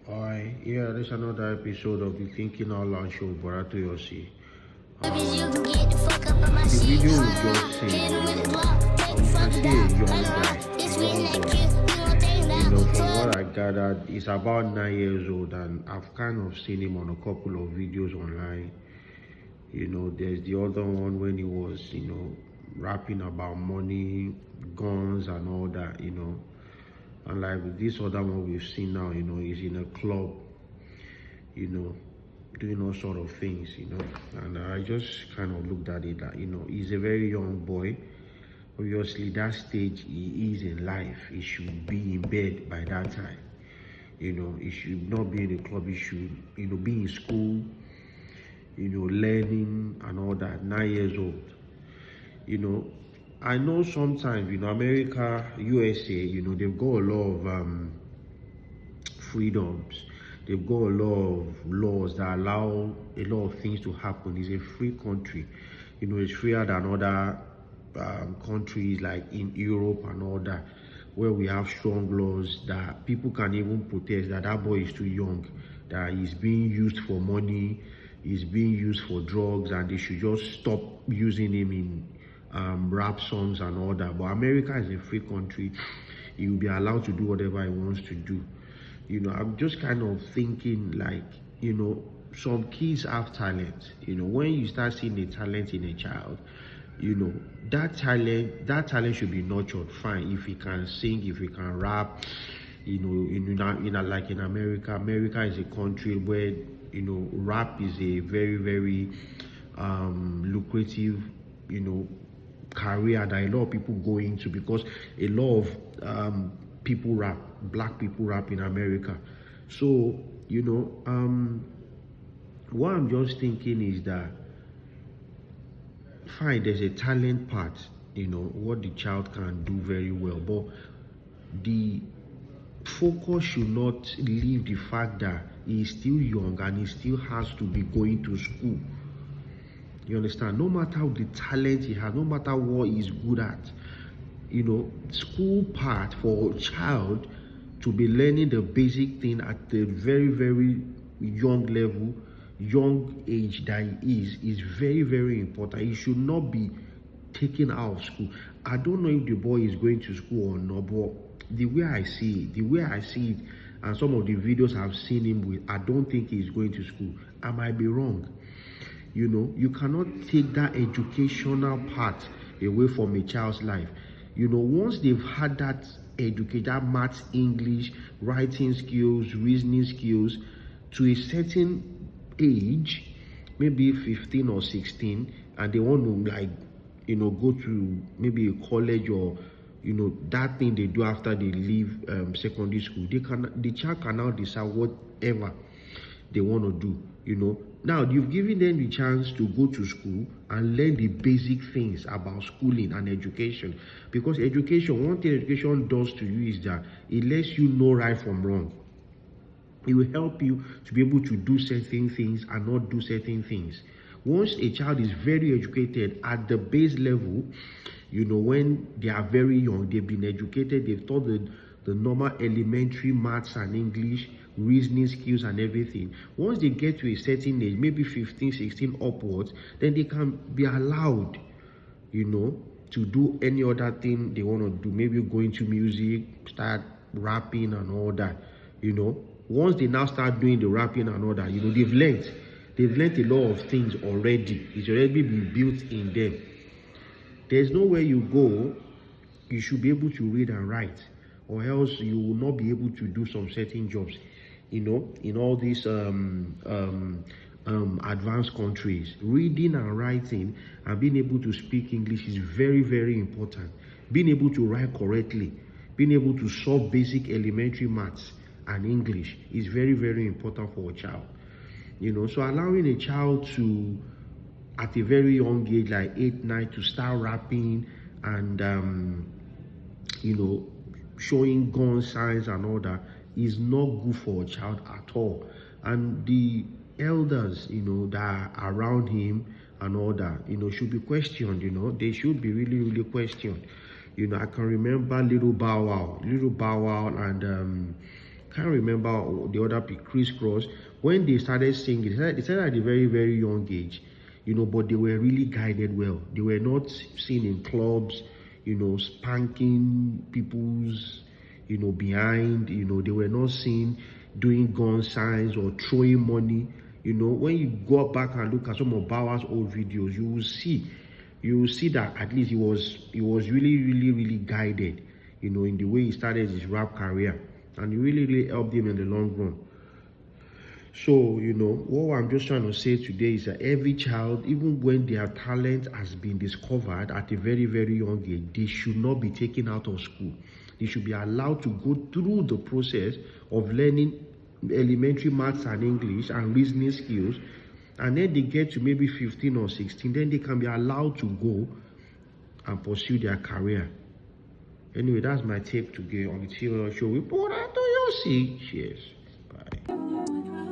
Alright, yeah, there's another episode of the Thinking Out Loud show, Barato Yossi. The video we just seen, you can see a young guy, a young boy. From what I gathered, he's about 9 years old, and I've kind of seen him on a couple of videos online. There's the other one when he was, rapping about money, guns, and all that, And like this other one we've seen now, he's in a club, doing all sort of things, And I just kind of looked at it that, he's a very young boy. Obviously, that stage he is in life. He should be in bed by that time. He should not be in the club. He should, be in school, learning and all that. 9 years old. I know sometimes, America, USA, they've got a lot of freedoms. They've got a lot of laws that allow a lot of things to happen. It's a free country. It's freer than other countries like in Europe and all that, where we have strong laws that people can even protest that boy is too young, that he's being used for money, he's being used for drugs, and they should just stop using him in rap songs and all that. But America is a free country. He will be allowed to do whatever he wants to do. I'm just kind of thinking like, some kids have talent. When you start seeing a talent in a child, that talent should be nurtured. Fine, if he can sing, if he can rap, like in America is a country where rap is a very, very lucrative career that a lot of people go into, because a lot of people rap, black people rap in America. So what I'm just thinking is that, fine, there's a talent part, what the child can do very well, but the focus should not leave the fact that he's still young and he still has to be going to school. You understand? No matter the talent he has, no matter what he's good at, school part for a child to be learning the basic thing at the very, very young level, young age that he is very, very important. He should not be taken out of school. I don't know if the boy is going to school or not, but the way I see it, and some of the videos I've seen him with, I don't think he's going to school. I might be wrong. You cannot take that educational part away from a child's life. Once they've had that that maths, English, writing skills, reasoning skills, to a certain age, maybe 15 or 16, and they want to go to maybe a college, or that thing they do after they leave secondary school, the child can now decide whatever they want to do. Now you've given them the chance to go to school and learn the basic things about schooling and education, because one thing education does to you is that it lets you know right from wrong. It will help you to be able to do certain things and not do certain things. Once a child is very educated at the base level, when they are very young, they've been educated, they've taught the normal elementary maths and English, reasoning skills and everything. Once they get to a certain age, maybe 15, 16 upwards, then they can be allowed, to do any other thing they want to do. Maybe go into music, start rapping and all that, Once they now start doing the rapping and all that, they've learned a lot of things already. It's already been built in them. There's nowhere you go, you should be able to read and write, or else you will not be able to do some certain jobs. In all these advanced countries, reading and writing and being able to speak English is very, very important. Being able to write correctly, being able to solve basic elementary maths and English is very, very important for a child. So allowing a child to, at a very young age, like 8, 9, to start rapping and showing gun signs and all that is not good for a child at all. And the elders, that are around him and all that, should be questioned. They should be really, really questioned. I can remember Little Bow Wow and can't remember the other crisscross. When they started singing, they started at a very, very young age, but they were really guided well. They were not seen in clubs, spanking people's, behind, they were not seen doing gun signs or throwing money. When you go back and look at some of Bauer's old videos, you will see that at least he was really, really, really guided, in the way he started his rap career, and it really, really helped him in the long run. So, what I'm just trying to say today is that every child, even when their talent has been discovered at a very, very young age, they should not be taken out of school. They should be allowed to go through the process of learning elementary maths and English and reasoning skills, and then they get to maybe 15 or 16, then they can be allowed to go and pursue their career. Anyway, that's my take today on the talior show. We put out to your see. Cheers. Bye.